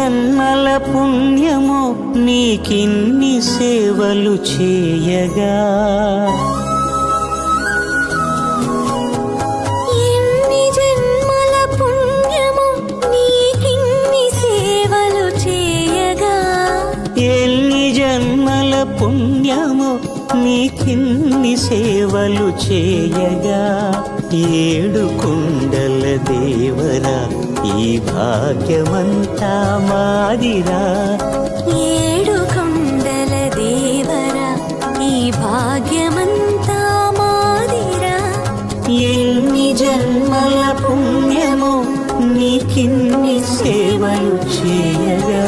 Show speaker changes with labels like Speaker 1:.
Speaker 1: జన్మల పుణ్యమో నీకిన్ని సేవలు చేయగా,
Speaker 2: ఎన్ని జన్మల పుణ్యమో నీకిన్ని సేవలు చేయగా,
Speaker 1: ఎన్ని జన్మల పుణ్యమో నీకిన్ని సేవలు చేయగా, ఏడు కుండల దేవరా ఈ భాగ్యమంతా మాదిరా,
Speaker 2: ఏడు కొండల దేవరా ఈ భాగ్యమంతా మాదిరా,
Speaker 1: ఎన్ని జన్మల పుణ్యమో నీకిన్ని సేవలు చేయగా.